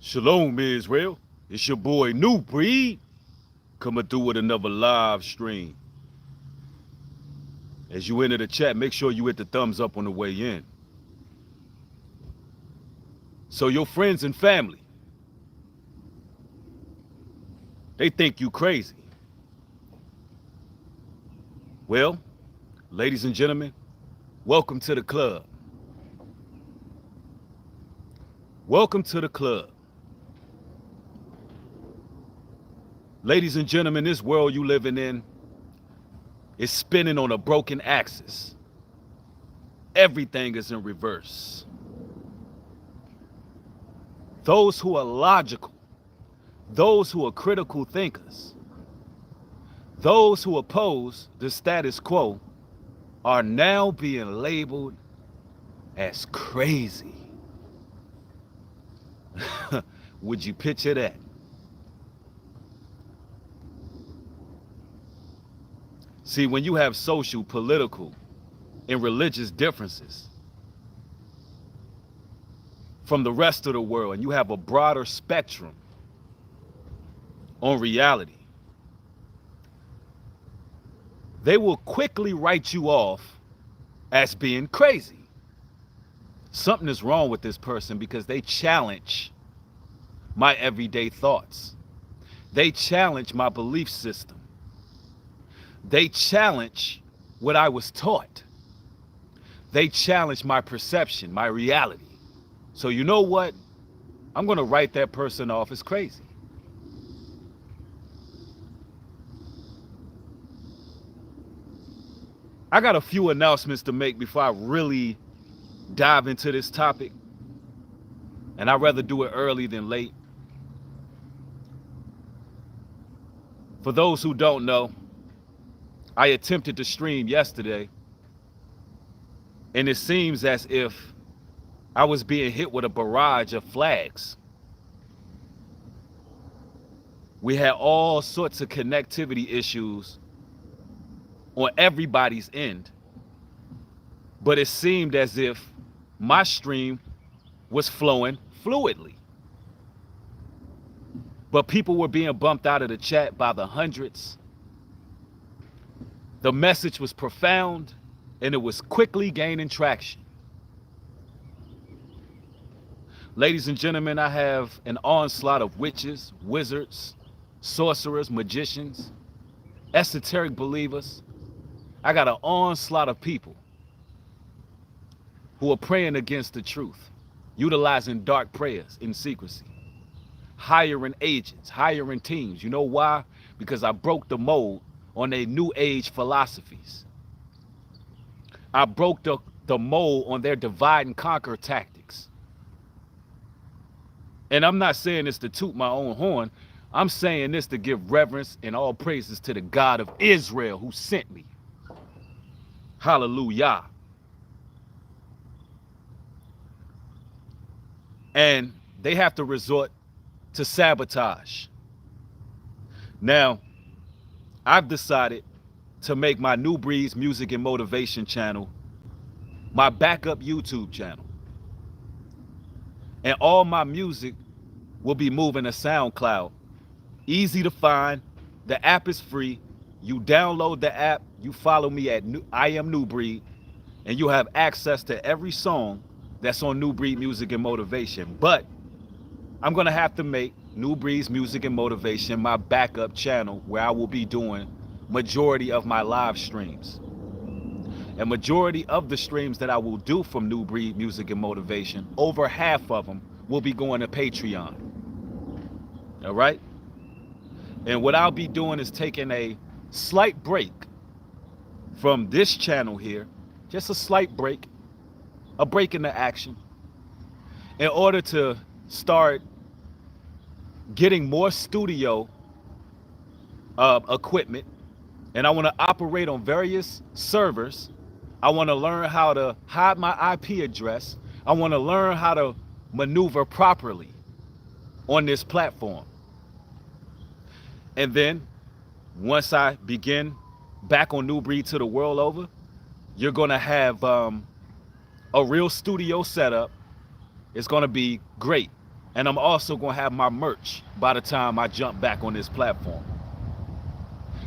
Shalom, Israel. It's your boy New Breed coming through with another live stream. As you enter the chat, make sure you hit the thumbs up on the way in. So your friends and family, they think you crazy. Well, ladies and gentlemen, welcome to the club. Welcome to the club. Ladies and gentlemen, this world you living in is spinning on a broken axis. Everything is in reverse. Those who are logical, those who are critical thinkers, those who oppose the status quo are now being labeled as crazy. Would you picture that? See, when you have social, political, and religious differences from the rest of the world, and you have a broader spectrum on reality, they will quickly write you off as being crazy. Something is wrong with this person because they challenge my everyday thoughts. They challenge my belief system. They challenge what I was taught. They challenge my perception, my reality. So you know what? I'm going to write that person off as crazy. I got a few announcements to make before I really dive into this topic. And I'd rather do it early than late. For those who don't know, I attempted to stream yesterday, and it seems as if I was being hit with a barrage of flags. We had all sorts of connectivity issues on everybody's end, but it seemed as if my stream was flowing fluidly. But people were being bumped out of the chat by the hundreds. The message was profound, and it was quickly gaining traction. Ladies and gentlemen, I have an onslaught of witches, wizards, sorcerers, magicians, esoteric believers. I got an onslaught of people who are praying against the truth, utilizing dark prayers in secrecy, hiring agents, hiring teams. You know why? Because I broke the mold on their new age philosophies. I broke the mold on their divide and conquer tactics. And I'm not saying this to toot my own horn. I'm saying this to give reverence and all praises to the God of Israel who sent me. Hallelujah. And they have to resort to sabotage. Now, I've decided to make my New Breed's Music and Motivation channel my backup YouTube channel. And all my music will be moving to SoundCloud. Easy to find. The app is free. You download the app, you follow me at I Am New Breed, and you'll have access to every song that's on New Breed Music and Motivation. But I'm gonna have to make New Breed's Music and Motivation my backup channel where I will be doing majority of my live streams. And majority of the streams that I will do from New Breed Music and Motivation, over half of them will be going to Patreon. All right? And what I'll be doing is taking a slight break from this channel here, just a slight break, a break in the action, in order to start getting more studio equipment. And I want to operate on various servers. I want to learn how to hide my IP address. I want to learn how to maneuver properly on this platform. And then once I begin back on New Breed to the world over, you're going to have a real studio setup. It's going to be great. And I'm also going to have my merch by the time I jump back on this platform.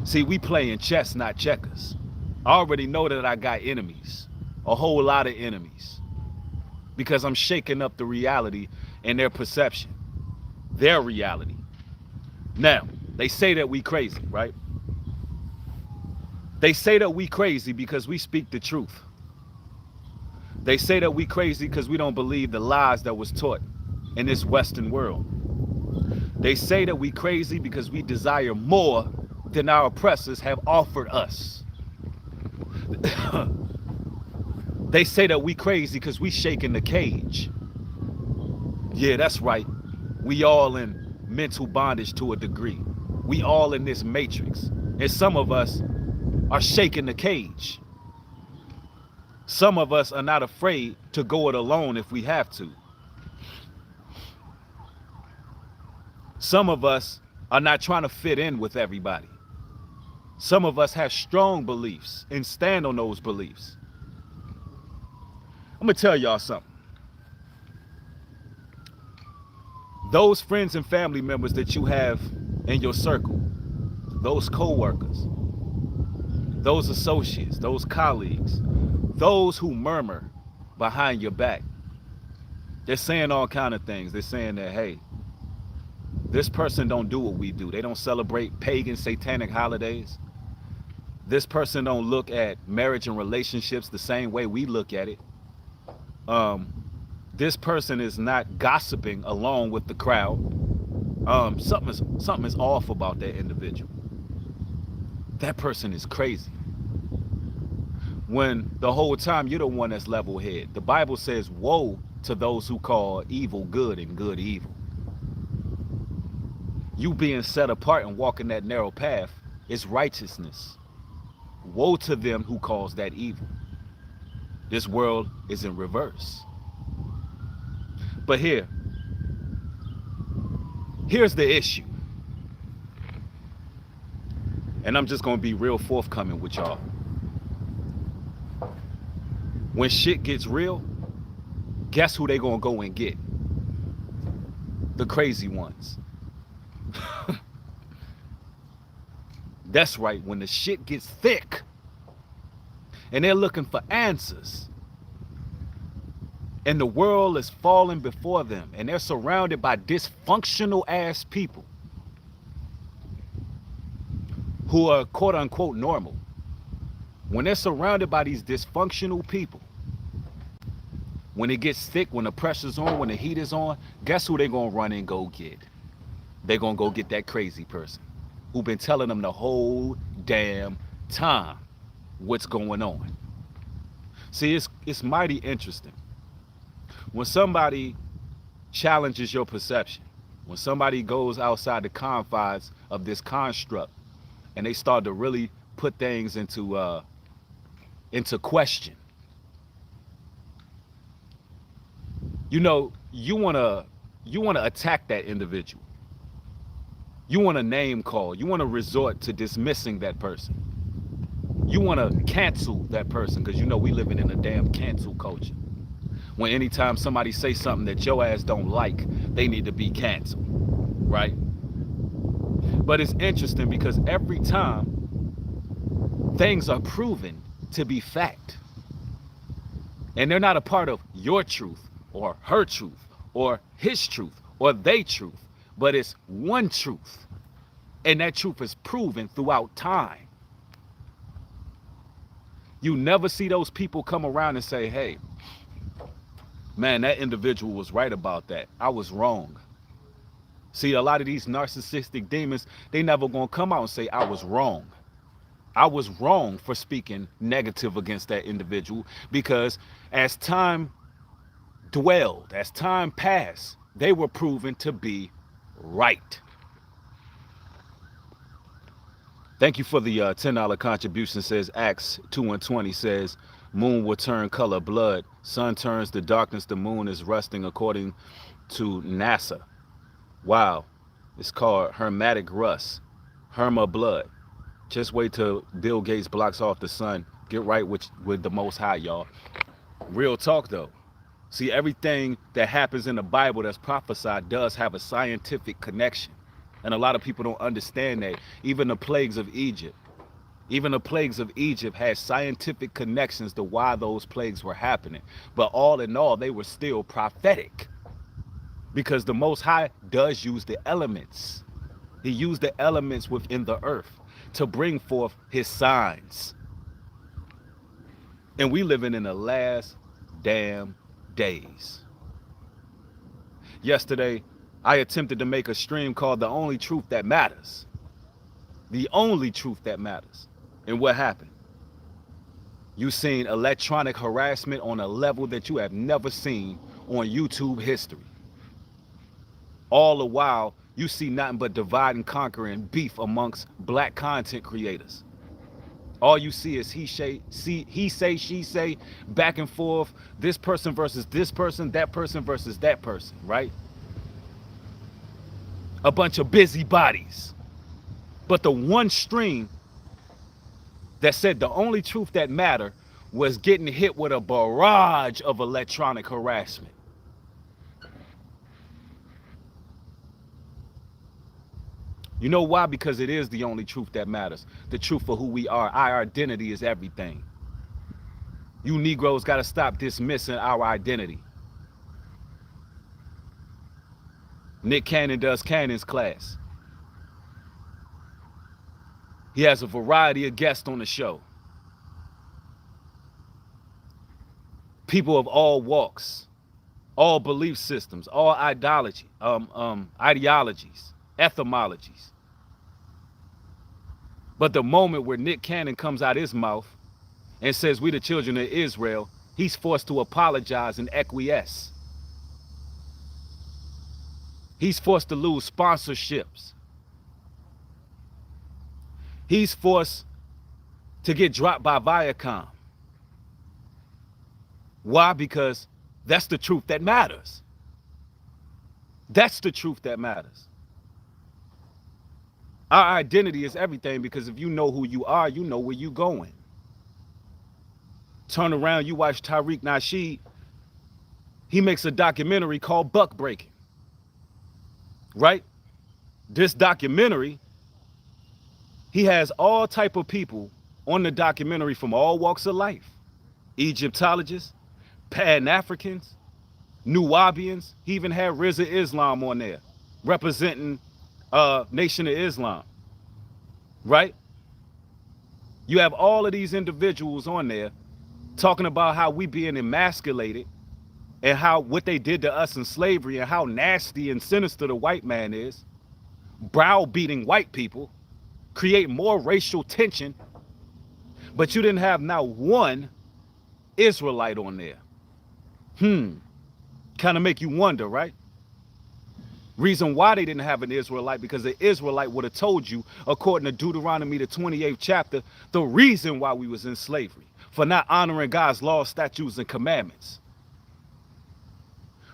See, we playing chess, not checkers. I already know that I got enemies, a whole lot of enemies, because I'm shaking up the reality and their perception, their reality. Now, they say that we crazy, right? They say that we crazy because we speak the truth. They say that we crazy because we don't believe the lies that was taught in this Western world. They say that we crazy because we desire more than our oppressors have offered us. They say that we crazy because we shaking the cage. Yeah, that's right. We all in mental bondage to a degree. We all in this matrix. And some of us are shaking the cage. Some of us are not afraid to go it alone if we have to. Some of us are not trying to fit in with everybody. Some of us have strong beliefs and stand on those beliefs. I'm gonna tell y'all something. Those friends and family members that you have in your circle, those co-workers, those associates, those colleagues, those who murmur behind your back, they're saying all kind of things. They're saying that, hey, this person don't do what we do. They don't celebrate pagan satanic holidays. This person don't look at marriage and relationships the same way we look at it. This person is not gossiping along with the crowd. Something is off about that individual. That person is crazy. When the whole time you're the one that's level-headed. The Bible says, woe to those who call evil good and good evil. You being set apart and walking that narrow path is righteousness. Woe to them who calls that evil. This world is in reverse. But here's the issue. And I'm just going to be real forthcoming with y'all. When shit gets real, guess who they going to go and get? The crazy ones. That's right, when the shit gets thick and they're looking for answers and the world is falling before them and they're surrounded by dysfunctional ass people who are quote unquote normal. When they're surrounded by these dysfunctional people, when it gets thick, when the pressure's on, when the heat is on, guess who they're going to run and go get? They're going to go get that crazy person who been telling them the whole damn time what's going on. See, it's mighty interesting. When somebody challenges your perception, when somebody goes outside the confines of this construct and they start to really put things into question, you know, you wanna attack that individual. You want to name call. You want to resort to dismissing that person. You want to cancel that person because you know we living in a damn cancel culture. When anytime somebody say something that your ass don't like, they need to be canceled, right? But it's interesting because every time things are proven to be fact, and they're not a part of your truth or her truth or his truth or they truth, but it's one truth, and that truth is proven throughout time. You never see those people come around and say, hey, man, that individual was right about that. I was wrong. See, a lot of these narcissistic demons, they never gonna come out and say, I was wrong. I was wrong for speaking negative against that individual, because as time dwelled, as time passed, they were proven to be right. Thank you for the $10 contribution. Says Acts 2:20 says, moon will turn color blood, sun turns to darkness, the moon is rusting according to NASA. Wow, it's called hermetic rust, herma blood. Just wait till Bill Gates blocks off the sun. Get right with the Most High, y'all. Real talk though. See, everything that happens in the Bible that's prophesied does have a scientific connection. And a lot of people don't understand that. Even the plagues of Egypt, had scientific connections to why those plagues were happening. But all in all, they were still prophetic, because the Most High does use the elements. He used the elements within the earth to bring forth his signs. And we living in the last damn days. Yesterday, I attempted to make a stream called The Only Truth That Matters. The only truth that matters. And what happened? You seen electronic harassment on a level that you have never seen on YouTube history. All the while, you see nothing but divide and conquer and beef amongst black content creators. All you see is he say, she say, back and forth, this person versus this person, that person versus that person, right? A bunch of busybodies. But the one stream that said the only truth that mattered was getting hit with a barrage of electronic harassment. You know why? Because it is the only truth that matters. The truth for who we are. Our identity is everything. You Negroes got to stop dismissing our identity. Nick Cannon does Cannon's class. He has a variety of guests on the show. People of all walks, all belief systems, all ideologies, etymologies. But the moment where Nick Cannon comes out his mouth and says we the children of Israel, he's forced to apologize and acquiesce. He's forced to lose sponsorships. He's forced to get dropped by Viacom. Why? Because that's the truth that matters. That's the truth that matters. Our identity is everything, because if you know who you are, you know where you're going. Turn around, you watch Tariq Nasheed. He makes a documentary called Buck Breaking. Right? This documentary, he has all type of people on the documentary from all walks of life. Egyptologists, Pan-Africans, Nubians. He even had Rizza Islam on there, representing Nation of Islam. Right? You have all of these individuals on there talking about how we being emasculated and how what they did to us in slavery and how nasty and sinister the white man is, browbeating white people, create more racial tension. But you didn't have now one Israelite on there. Kind of make you wonder, right? Reason why they didn't have an Israelite, because the Israelite would have told you, according to Deuteronomy, the 28th chapter, the reason why we was in slavery, for not honoring God's laws, statutes, and commandments,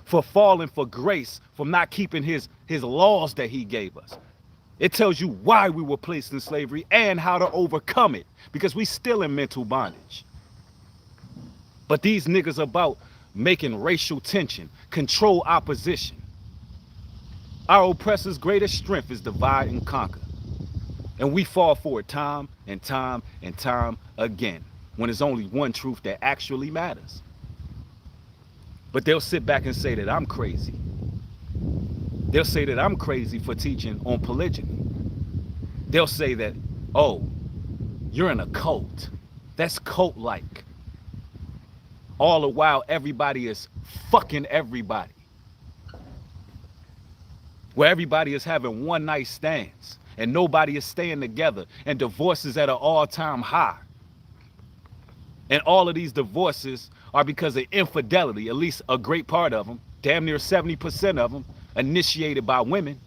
for falling for grace, from not keeping his laws that he gave us. It tells you why we were placed in slavery and how to overcome it, because we still in mental bondage. But these niggas about making racial tension, control opposition. Our oppressor's greatest strength is divide and conquer. And we fall for it time and time and time again, when there's only one truth that actually matters. But they'll sit back and say that I'm crazy. They'll say that I'm crazy for teaching on polygyny. They'll say that, oh, you're in a cult. That's cult-like. All the while, everybody is fucking everybody. Where everybody is having one night stands and nobody is staying together, and divorces at an all-time high. And all of these divorces are because of infidelity, at least a great part of them, damn near 70% of them, initiated by women.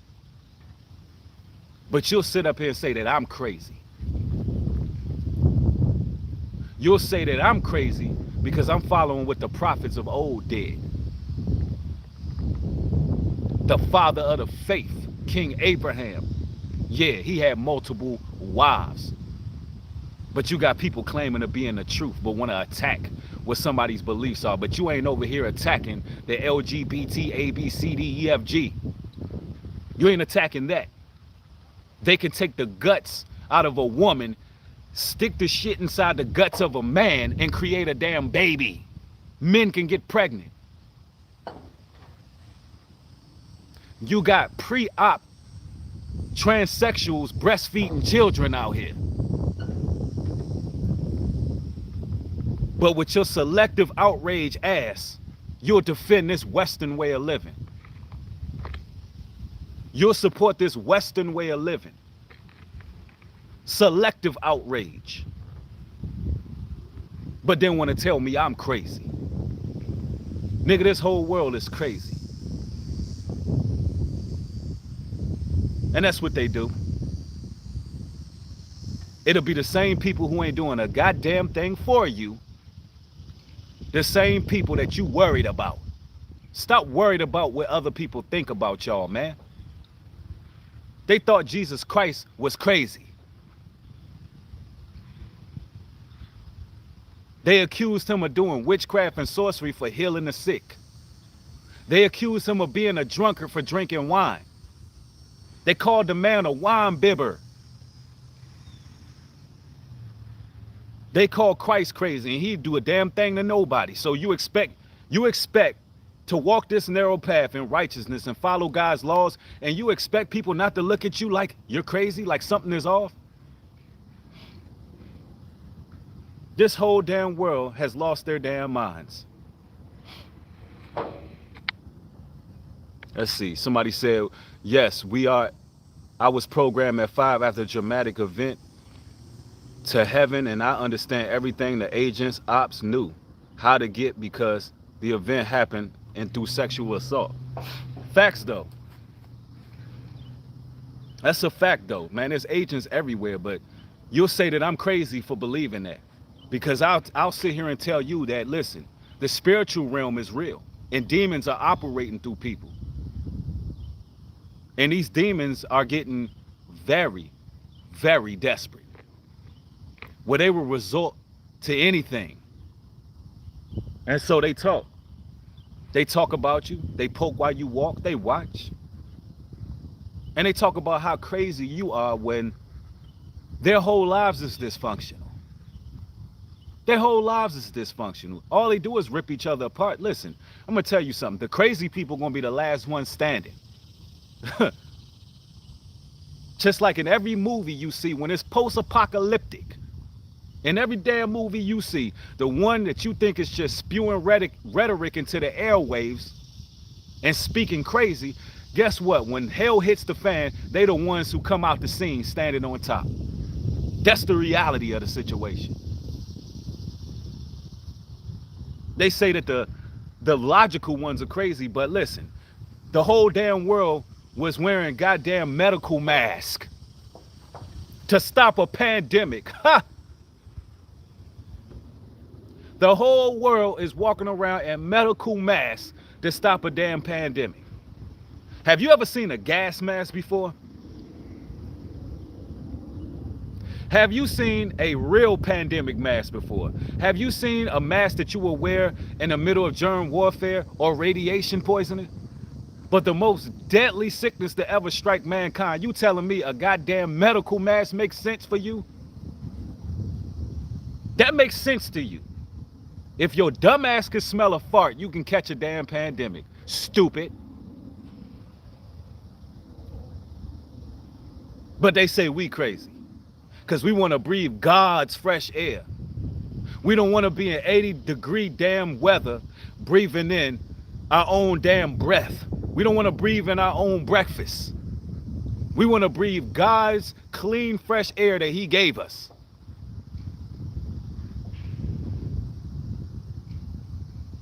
But you'll sit up here and say that I'm crazy. You'll say that I'm crazy because I'm following what the prophets of old did. The father of the faith, King Abraham, yeah, he had multiple wives. But you got people claiming to be in the truth but want to attack what somebody's beliefs are, but you ain't over here attacking the LGBT, A, B, C, D, E, F, G. You ain't attacking that. They can take the guts out of a woman, stick the shit inside the guts of a man, and create a damn baby. Men can get pregnant. You got pre-op transsexuals breastfeeding children out here. But with your selective outrage ass, you'll defend this Western way of living. You'll support this Western way of living. Selective outrage. But then want to tell me I'm crazy. Nigga, this whole world is crazy. And that's what they do. It'll be the same people who ain't doing a goddamn thing for you. The same people that you worried about. Stop worried about what other people think about y'all, man. They thought Jesus Christ was crazy. They accused him of doing witchcraft and sorcery for healing the sick. They accused him of being a drunkard for drinking wine. They called the man a wine bibber. They called Christ crazy, and he'd do a damn thing to nobody. So you expect to walk this narrow path in righteousness and follow God's laws, and you expect people not to look at you like you're crazy, like something is off? This whole damn world has lost their damn minds. Let's see. Somebody said, yes, I was programmed at 5 after a dramatic event to heaven, and I understand everything the agents, ops knew how to get because the event happened and through sexual assault. Facts, though. That's a fact, though, man. There's agents everywhere, but you'll say that I'm crazy for believing that, because I'll sit here and tell you that, listen, the spiritual realm is real, and demons are operating through people. And these demons are getting very, very desperate, where they will resort to anything. And so they talk. They talk about you. They poke while you walk. They watch. And they talk about how crazy you are when their whole lives is dysfunctional. Their whole lives is dysfunctional. All they do is rip each other apart. Listen, I'm going to tell you something. The crazy people are going to be the last ones standing. Just like in every movie you see, when it's post-apocalyptic, in every damn movie you see, the one that you think is just spewing rhetoric into the airwaves and speaking crazy, guess what? When hell hits the fan, they the ones who come out the scene standing on top. That's the reality of the situation. They say that the logical ones are crazy, but listen, the whole damn world was wearing goddamn medical masks to stop a pandemic. Ha! The whole world is walking around in medical masks to stop a damn pandemic. Have you ever seen a gas mask before? Have you seen a real pandemic mask before? Have you seen a mask that you will wear in the middle of germ warfare or radiation poisoning? But the most deadly sickness to ever strike mankind, you telling me a goddamn medical mask makes sense for you? That makes sense to you. If your dumb ass can smell a fart, you can catch a damn pandemic. Stupid. But they say we crazy because we want to breathe God's fresh air. We don't want to be in 80-degree damn weather breathing in our own damn breath. We don't want to breathe in our own breakfast. We want to breathe God's clean, fresh air that he gave us.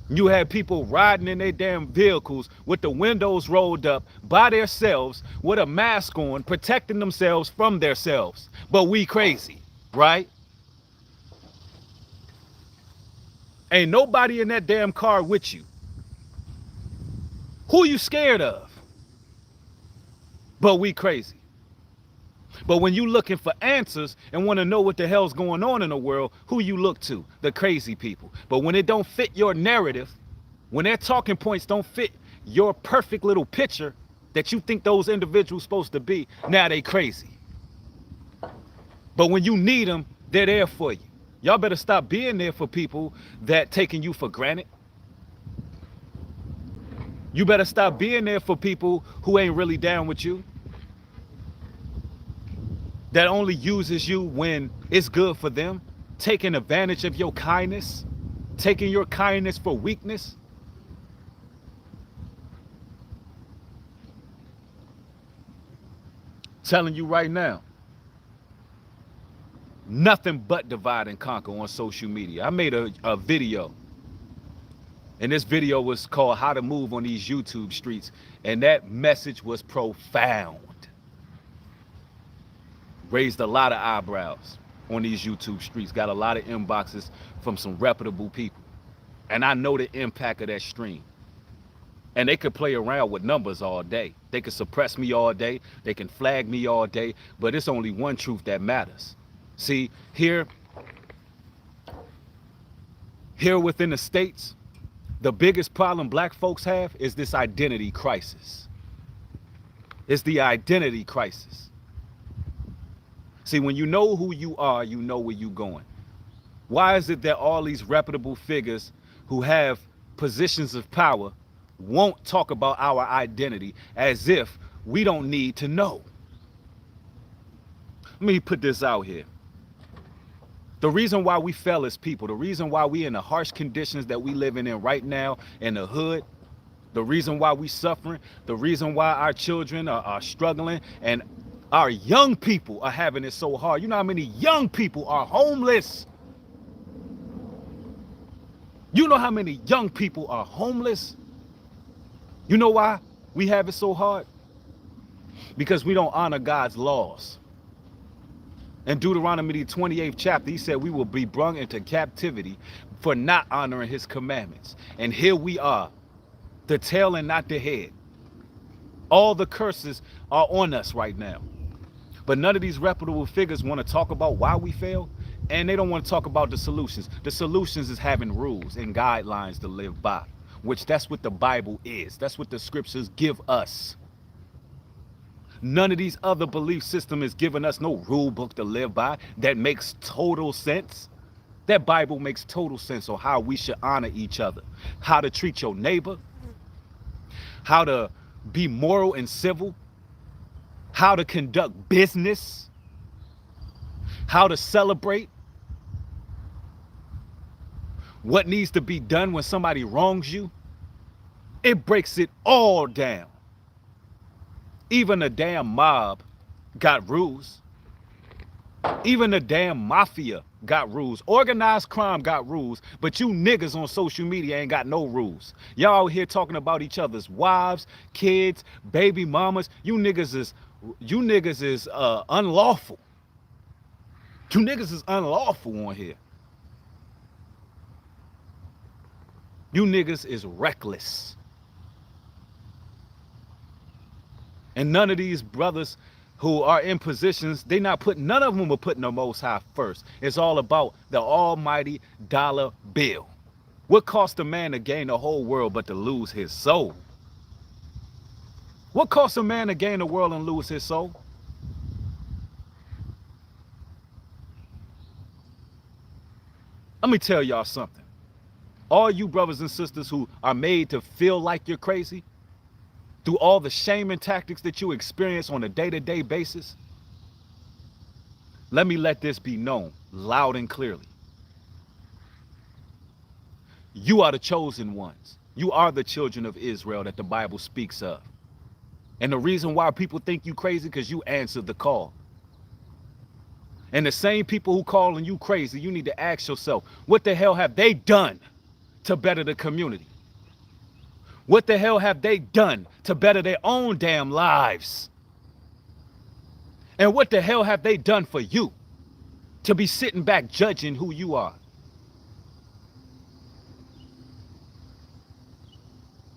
You had people riding in their damn vehicles with the windows rolled up by themselves with a mask on, protecting themselves from themselves. But we crazy, right? Ain't nobody in that damn car with you. Who you scared of? But we crazy. But when you looking for answers and want to know what the hell's going on in the world, who you look to? The crazy people. But when it don't fit your narrative, when their talking points don't fit your perfect little picture that you think those individuals supposed to be, now they crazy. But when you need them, they're there for you. Y'all better stop being there for people that taking you for granted. You better stop being there for people who ain't really down with you, that only uses you when it's good for them, taking advantage of your kindness, taking your kindness for weakness. Telling you right now, nothing but divide and conquer on social media. I made a video, and this video was called How to Move on These YouTube Streets, and that message was profound. Raised a lot of eyebrows on these YouTube streets, got a lot of inboxes from some reputable people. And I know the impact of that stream. And they could play around with numbers all day. They could suppress me all day. They can flag me all day. But it's only one truth that matters. See, here within the States, the biggest problem black folks have is this identity crisis. It's the identity crisis. See, when you know who you are, you know where you're going. Why is it that all these reputable figures who have positions of power won't talk about our identity as if we don't need to know? Let me put this out here. The reason why we fell as people, the reason why we in the harsh conditions that we living in right now in the hood, the reason why we suffering, the reason why our children are struggling, and our young people are having it so hard. You know how many young people are homeless? You know how many young people are homeless? You know why we have it so hard? Because we don't honor God's laws. In Deuteronomy 28th chapter, he said we will be brought into captivity for not honoring his commandments. And here we are, the tail and not the head. All the curses are on us right now. But none of these reputable figures want to talk about why we fail, and they don't want to talk about the solutions. The solutions is having rules and guidelines to live by, which that's what the Bible is. That's what the scriptures give us. None of these other belief systems is giving us no rule book to live by that makes total sense. That Bible makes total sense on how we should honor each other, how to treat your neighbor, how to be moral and civil, how to conduct business, how to celebrate, what needs to be done when somebody wrongs you. It breaks it all down. Even the damn mob got rules. Even the damn mafia got rules. Organized crime got rules, but you niggas on social media ain't got no rules. Y'all out here talking about each other's wives, kids, baby mamas. You niggas is unlawful. You niggas is unlawful on here. You niggas is reckless. And none of these brothers who are in positions, none of them are putting the Most High first. It's all about the almighty dollar bill. What cost a man to gain the whole world but to lose his soul? What costs a man to gain the world and lose his soul? Let me tell y'all something. All you brothers and sisters who are made to feel like you're crazy, through all the shaming tactics that you experience on a day-to-day basis, let me let this be known loud and clearly. You are the chosen ones. You are the children of Israel that the Bible speaks of. And the reason why people think you crazy, because you answered the call. And the same people who calling you crazy, you need to ask yourself, what the hell have they done to better the community? What the hell have they done to better their own damn lives? And what the hell have they done for you to be sitting back judging who you are?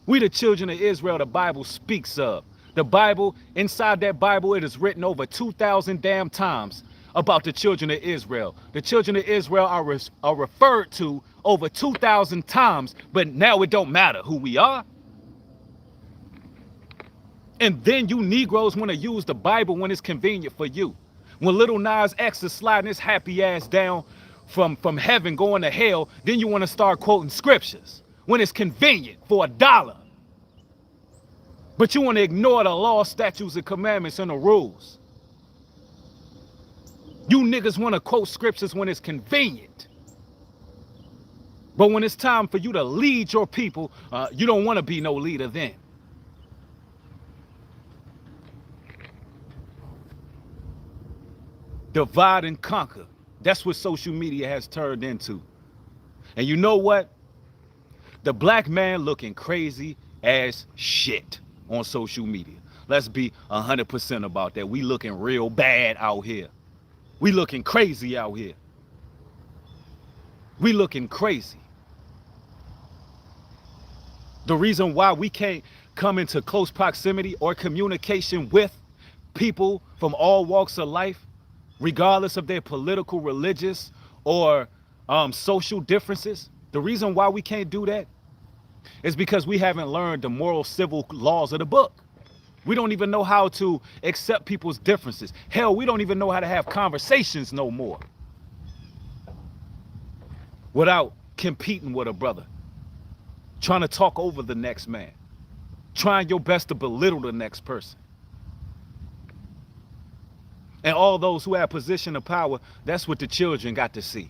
We the children of Israel the Bible speaks of. The Bible, inside that Bible, it is written over 2,000 damn times about the children of Israel. The children of Israel are referred to over 2,000 times, but now it don't matter who we are. And then you Negroes want to use the Bible when it's convenient for you. When Little Nas X is sliding his happy ass down from heaven going to hell, then you want to start quoting scriptures when it's convenient for $1. But you want to ignore the law, statutes, and commandments and the rules. You niggas want to quote scriptures when it's convenient. But when it's time for you to lead your people, you don't want to be no leader then. Divide and conquer. That's what social media has turned into. And you know what? The black man looking crazy as shit on social media. Let's be 100% about that. We looking real bad out here. We looking crazy out here. We looking crazy. The reason why we can't come into close proximity or communication with people from all walks of life, regardless of their political, religious, or social differences, the reason why we can't do that is because we haven't learned the moral civil laws of the book. We don't even know how to accept people's differences. Hell, we don't even know how to have conversations no more without competing with a brother, trying to talk over the next man, trying your best to belittle the next person. And all those who have position of power, that's what the children got to see.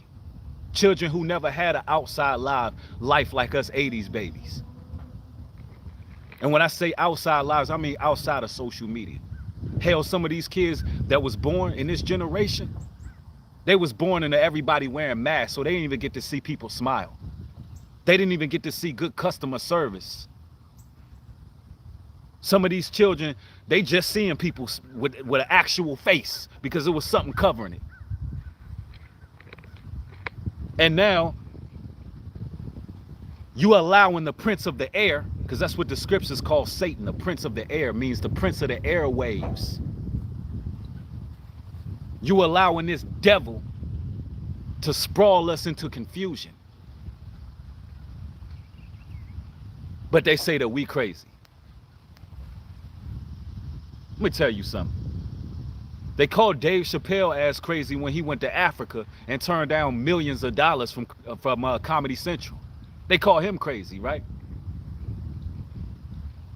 Children who never had an outside life like us 80s babies. And when I say outside lives, I mean outside of social media. Hell, some of these kids that was born in this generation, they was born into everybody wearing masks, so they didn't even get to see people smile. They didn't even get to see good customer service. Some of these children, they just seeing people with an actual face because it was something covering it. And now, you allowing the prince of the air, because that's what the scriptures call Satan. The prince of the air means the prince of the airwaves. You allowing this devil to sprawl us into confusion. But they say that we crazy. Let me tell you something. They called Dave Chappelle ass crazy when he went to Africa and turned down millions of dollars from Comedy Central. They call him crazy, right?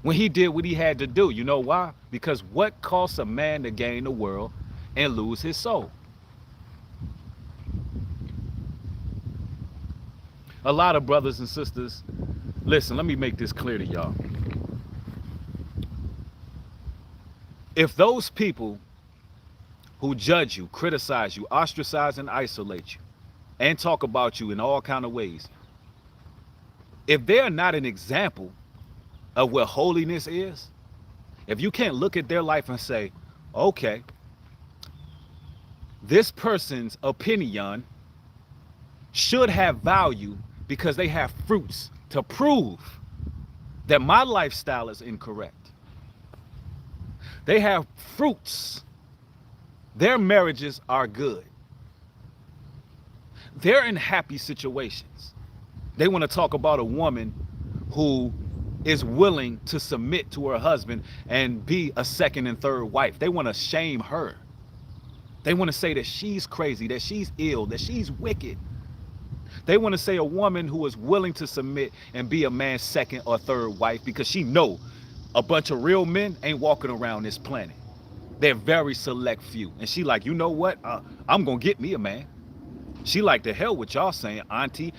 When he did what he had to do. You know why? Because what costs a man to gain the world and lose his soul? A lot of brothers and sisters, listen, let me make this clear to y'all. If those people who judge you, criticize you, ostracize and isolate you, and talk about you in all kind of ways, if they're not an example of what holiness is, if you can't look at their life and say, okay, this person's opinion should have value because they have fruits to prove that my lifestyle is incorrect. They have fruits. Their marriages are good. They're in happy situations. They want to talk about a woman who is willing to submit to her husband and be a second and third wife. They want to shame her. They want to say that she's crazy, that she's ill, that she's wicked. They want to say a woman who is willing to submit and be a man's second or third wife because she know a bunch of real men ain't walking around this planet. They're very select few. And she like, you know what? I'm going to get me a man. She like, the hell with y'all saying, auntie,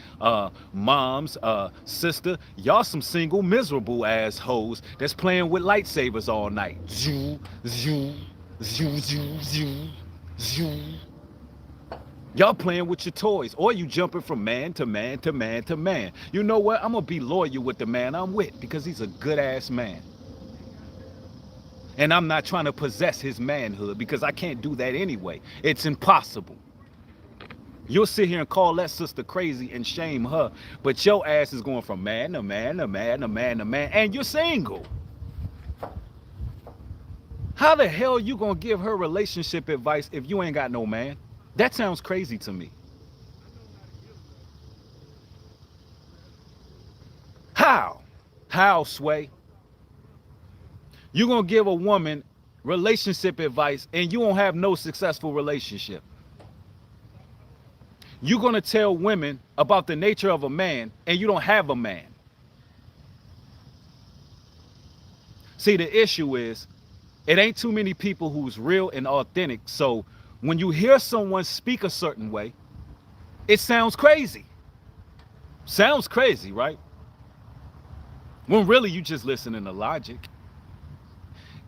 moms, sister, y'all some single miserable ass hoes that's playing with lightsabers all night. Zoo, zoo, zoo, zoo, zoo, zoo. Y'all playing with your toys, or you jumping from man to man to man to man. You know what? I'm going to be loyal with the man I'm with because he's a good ass man. And I'm not trying to possess his manhood because I can't do that anyway. It's impossible. You'll sit here and call that sister crazy and shame her, but your ass is going from man to man to man to man to man, and you're single. How the hell you gonna give her relationship advice if you ain't got no man? That sounds crazy to me. How? How, Sway? You gonna give a woman relationship advice and you won't have no successful relationship? You gonna tell women about the nature of a man and you don't have a man? See, the issue is it ain't too many people who's real and authentic. So when you hear someone speak a certain way, it sounds crazy. Sounds crazy, right? When really you just listening to logic.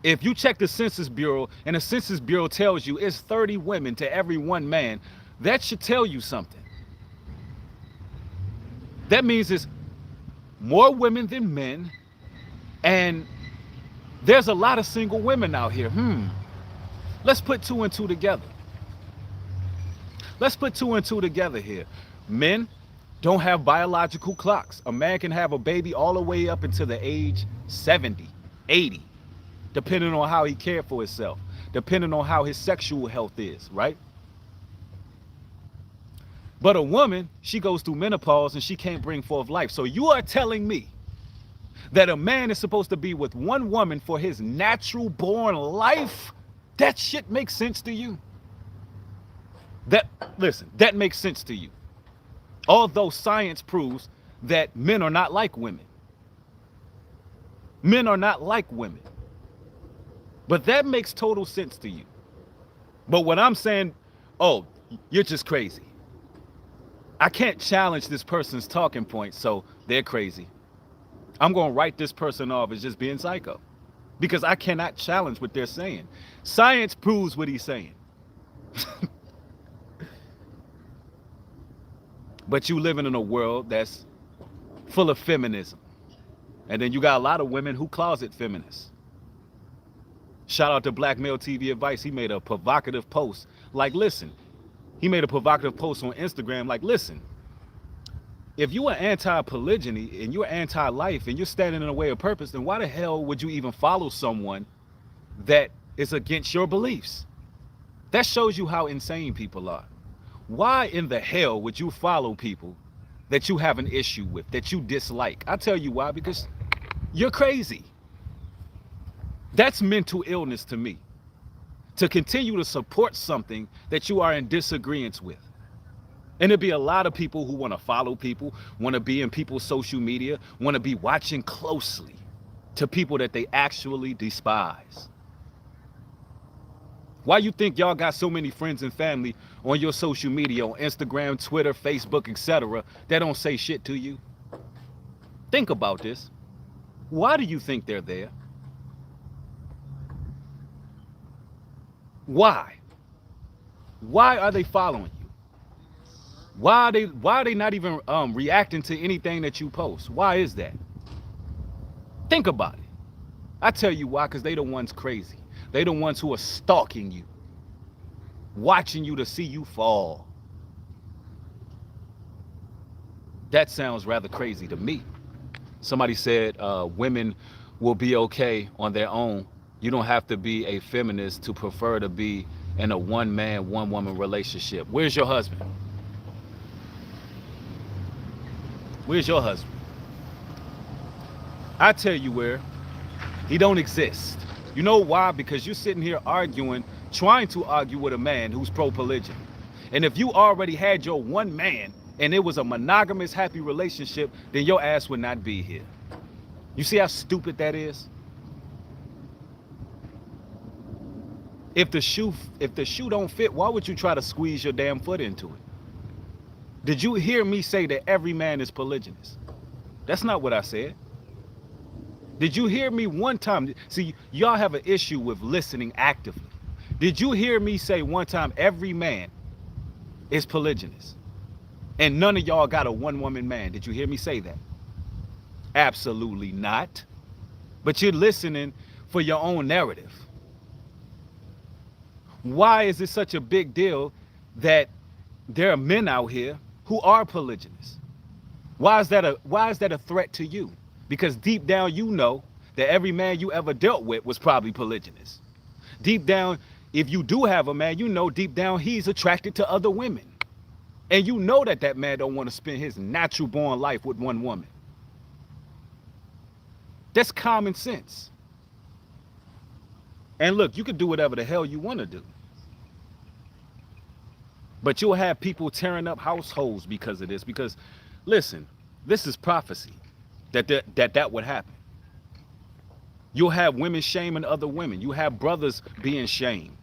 If you check the Census Bureau and the Census Bureau tells you it's 30 women to every one man, that should tell you something. That means it's more women than men, and there's a lot of single women out here. Let's put two and two together. Let's put two and two together here. Men don't have biological clocks. A man can have a baby all the way up until the age 70, 80, depending on how he cared for himself, depending on how his sexual health is, right? But a woman, she goes through menopause and she can't bring forth life. So you are telling me that a man is supposed to be with one woman for his natural born life? That shit makes sense to you? Listen, that makes sense to you. Although science proves that men are not like women. Men are not like women. But that makes total sense to you. But when I'm saying, oh, you're just crazy, I can't challenge this person's talking point, so they're crazy. I'm going to write this person off as just being psycho because I cannot challenge what they're saying. Science proves what he's saying. But you living in a world that's full of feminism. And then you got a lot of women who closet feminists. Shout out to Black Male TV Advice. He made a provocative post. Like, listen, he made a provocative post on Instagram. Like, listen, if you are anti-polygyny and you're anti-life and you're standing in the way of purpose, then why the hell would you even follow someone that is against your beliefs? That shows you how insane people are. Why in the hell would you follow people that you have an issue with, that you dislike? I'll tell you why, because you're crazy. That's mental illness to me. To continue to support something that you are in disagreement with. And there'll be a lot of people who want to follow people, want to be in people's social media, want to be watching closely to people that they actually despise. Why you think y'all got so many friends and family on your social media, on Instagram, Twitter, Facebook, etc., that don't say shit to you? Think about this. Why do you think they're there? Why? Why are they following you? Why are they not even reacting to anything that you post? Why is that? Think about it. I tell you why, because they the ones crazy. They the ones who are stalking you, watching you to see you fall. That sounds rather crazy to me. Somebody said women will be okay on their own. You don't have to be a feminist to prefer to be in a one-man, one-woman relationship. Where's your husband? Where's your husband? I tell you where. He don't exist. You know why? Because you're sitting here arguing, trying to argue with a man who's pro-polygyny. And if you already had your one man and it was a monogamous, happy relationship, then your ass would not be here. You see how stupid that is? If the shoe don't fit, why would you try to squeeze your damn foot into it? Did you hear me say that every man is polygynous? That's not what I said. Did you hear me one time? See, y'all have an issue with listening actively. Did you hear me say one time every man is polygynous? And none of y'all got a one-woman man. Did you hear me say that? Absolutely not. But you're listening for your own narrative. Why is it such a big deal that there are men out here who are polygynous? Why is that a threat to you? Because deep down you know that every man you ever dealt with was probably polygynous. Deep down, if you do have a man, you know deep down he's attracted to other women. And you know that that man don't want to spend his natural born life with one woman. That's common sense. And look, you can do whatever the hell you want to do. But you'll have people tearing up households because of this. Because, listen, this is prophecy that would happen. You'll have women shaming other women. You have brothers being shamed.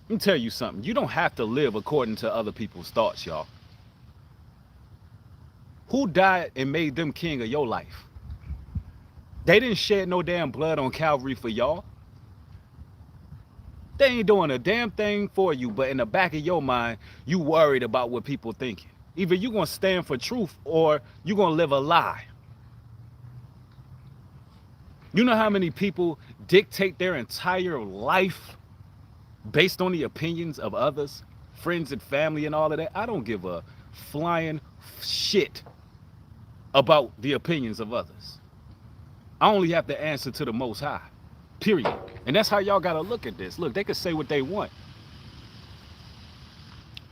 Let me tell you something. You don't have to live according to other people's thoughts, y'all. Who died and made them king of your life? They didn't shed no damn blood on Calvary for y'all. They ain't doing a damn thing for you, but in the back of your mind, you worried about what people thinking. Either you gonna stand for truth or you gonna live a lie. You know how many people dictate their entire life based on the opinions of others, friends and family and all of that? I don't give a flying shit about the opinions of others. I only have to answer to the Most High, period. And that's how y'all gotta look at this. Look, they can say what they want.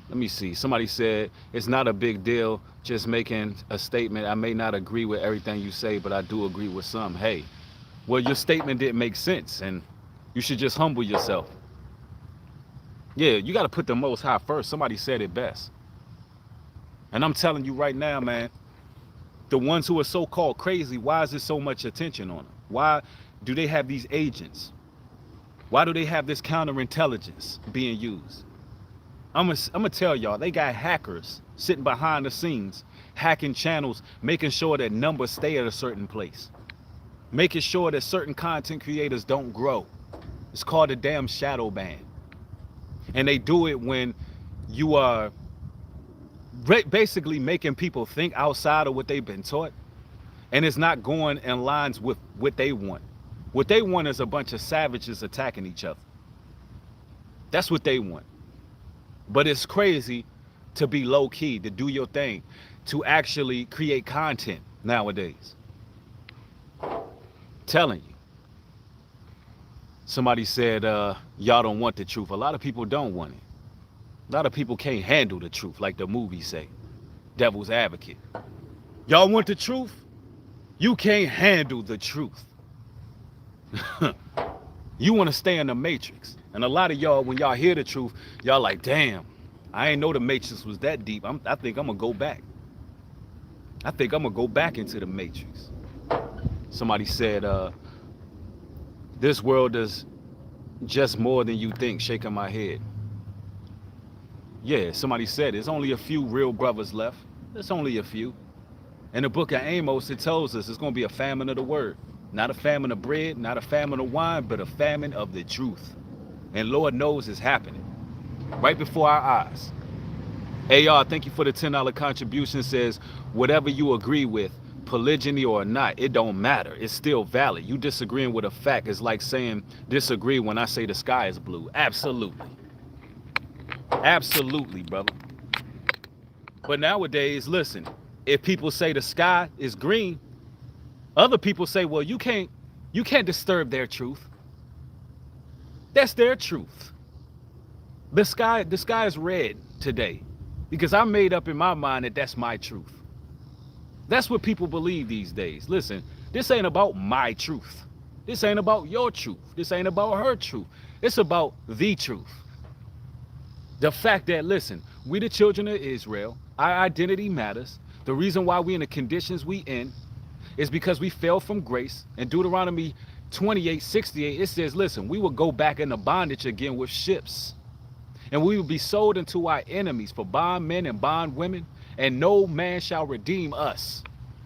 Let me see. Somebody said, it's not a big deal just making a statement. I may not agree with everything you say, but I do agree with some. Hey, well, your statement didn't make sense, and you should just humble yourself. Yeah, you got to put the Most High first. Somebody said it best. And I'm telling you right now, man, the ones who are so-called crazy, why is there so much attention on them? Why do they have these agents? Why do they have this counterintelligence being used? I'm gonna tell y'all, they got hackers sitting behind the scenes, hacking channels, making sure that numbers stay at a certain place, making sure that certain content creators don't grow. It's called a damn shadow ban. And they do it when you are basically making people think outside of what they've been taught, and it's not going in lines with what they want. What they want is a bunch of savages attacking each other. That's what they want. But it's crazy to be low key, to do your thing, to actually create content nowadays. Telling you. Somebody said, y'all don't want the truth. A lot of people don't want it. A lot of people can't handle the truth, like the movies say. Devil's advocate. Y'all want the truth? You can't handle the truth. You want to stay in the matrix. And a lot of y'all, when y'all hear the truth, y'all like, damn, I ain't know the matrix was that deep. I think I'm going to go back. I think I'm going to go back into the matrix. Somebody said, this world is just more than you think, shaking my head. Yeah, somebody said there's only a few real brothers left. There's only a few. In the book of Amos, it tells us it's going to be a famine of the word. Not a famine of bread, not a famine of wine, but a famine of the truth. And Lord knows it's happening right before our eyes. AR, thank you for the $10 contribution. Says, whatever you agree with, polygyny or not, it don't matter. It's still valid. You disagreeing with a fact is like saying disagree when I say the sky is blue. Absolutely. Absolutely, brother. But nowadays, listen, if people say the sky is green, other people say, well, you can't disturb their truth. That's their truth. The sky is red today because I made up in my mind that that's my truth. That's what people believe these days. Listen, this ain't about my truth. This ain't about your truth. This ain't about her truth. It's about the truth. The fact that, listen, we the children of Israel, our identity matters. The reason why we in the conditions we in is because we fell from grace. In Deuteronomy 28:68, it says, listen, we will go back into bondage again with ships. And we will be sold unto our enemies for bondmen and bondwomen, and no man shall redeem us.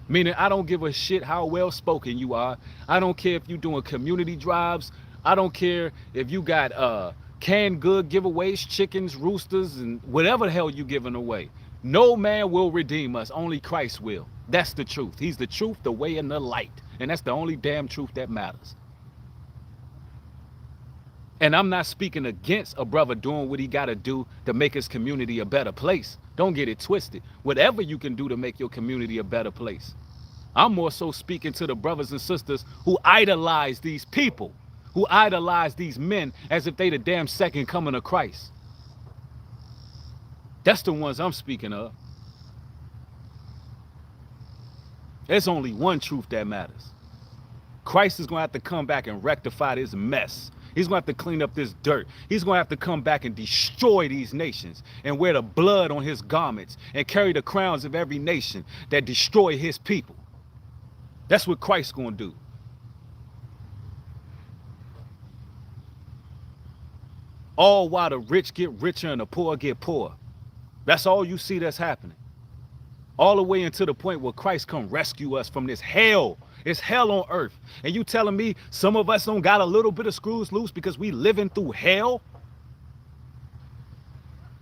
Meaning, I don't give a shit how well spoken you are. I don't care if you're doing community drives. I don't care if you got canned good giveaways, chickens, roosters, and whatever the hell you giving away. No man will redeem us. Only Christ will. That's the truth. He's the truth, the way, and the light. And that's the only damn truth that matters. And I'm not speaking against a brother doing what he got to do to make his community a better place. Don't get it twisted. Whatever you can do to make your community a better place. I'm more so speaking to the brothers and sisters who idolize these people, who idolize these men as if they the damn second coming of Christ. That's the ones I'm speaking of. There's only one truth that matters. Christ is going to have to come back and rectify this mess. He's going to have to clean up this dirt. He's going to have to come back and destroy these nations and wear the blood on his garments and carry the crowns of every nation that destroy his people. That's what Christ's going to do. All while the rich get richer and the poor get poorer. That's all you see that's happening. All the way into the point where Christ come rescue us from this hell. It's hell on earth. And you telling me some of us don't got a little bit of screws loose because we living through hell?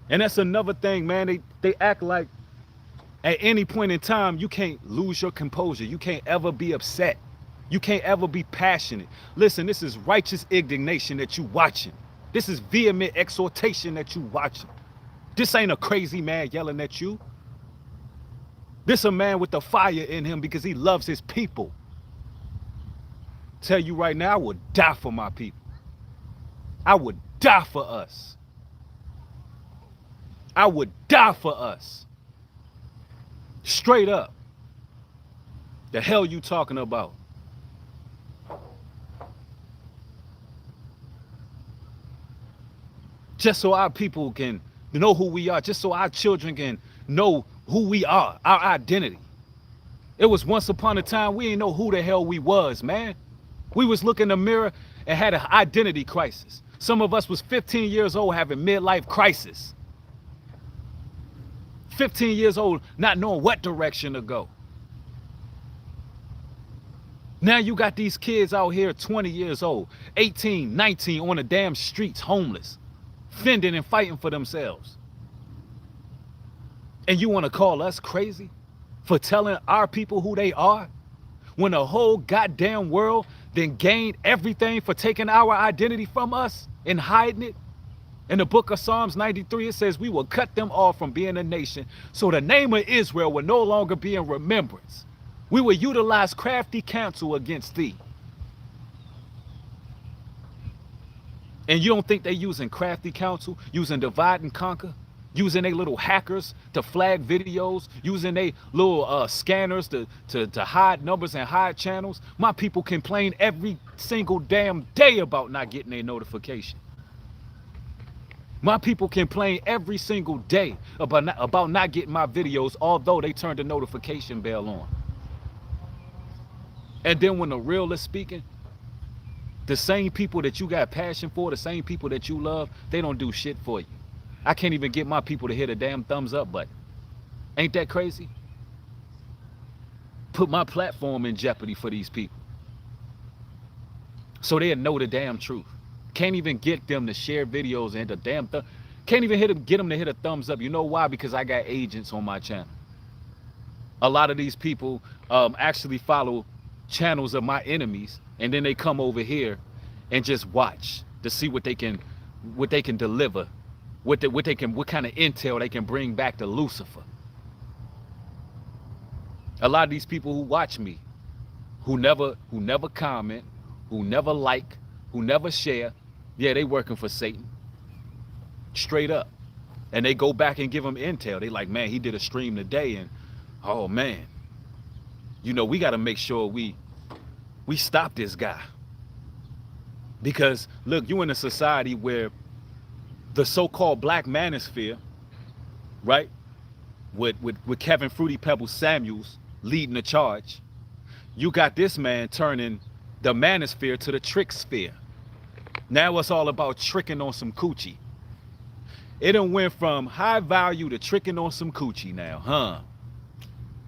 And that's another thing, man. They act like at any point in time, you can't lose your composure. You can't ever be upset. You can't ever be passionate. Listen, this is righteous indignation that you watching. This is vehement exhortation that you watching. This ain't a crazy man yelling at you. This a man with the fire in him because he loves his people. Tell you right now, I would die for my people. I would die for us. I would die for us. Straight up. The hell you talking about? Just so our people can know who we are, just so our children can know who we are, our identity. It was once upon a time we didn't know who the hell we was, man. We was looking in the mirror and had an identity crisis. Some of us was 15 years old having midlife crisis. 15 years old not knowing what direction to go. Now you got these kids out here 20 years old, 18, 19 on the damn streets, homeless, fending and fighting for themselves. And you want to call us crazy for telling our people who they are when the whole goddamn world then gained everything for taking our identity from us and hiding it? In the book of Psalms 93, it says we will cut them off from being a nation, so the name of Israel will no longer be in remembrance. We will utilize crafty counsel against thee. And you don't think they using crafty counsel, using divide and conquer, using their little hackers to flag videos, using their little scanners to hide numbers and hide channels? My people complain every single damn day about not getting their notification. My people complain every single day about not getting my videos, although they turned the notification bell on. And then when the real is speaking, the same people that you got passion for, the same people that you love, they don't do shit for you. I can't even get my people to hit a damn thumbs up button. Ain't that crazy? Put my platform in jeopardy for these people. So they'll know the damn truth. Can't even get them to share videos and the damn can't even get them to hit a thumbs up. You know why? Because I got agents on my channel. A lot of these people actually follow channels of my enemies, and then they come over here and just watch to see what they can deliver, what kind of intel they can bring back to Lucifer. A lot of these people who watch me, who never comment, who never like, who never share, yeah, they working for Satan. Straight up. And they go back and give them intel. They like, man, he did a stream today, and oh man, you know, we got to make sure we stop this guy. Because look, you in a society where the so-called black manosphere, right, with Kevin Fruity Pebbles Samuels leading the charge, you got this man turning the manosphere to the trick sphere. Now it's all about tricking on some coochie. It done went from high value to tricking on some coochie now, huh?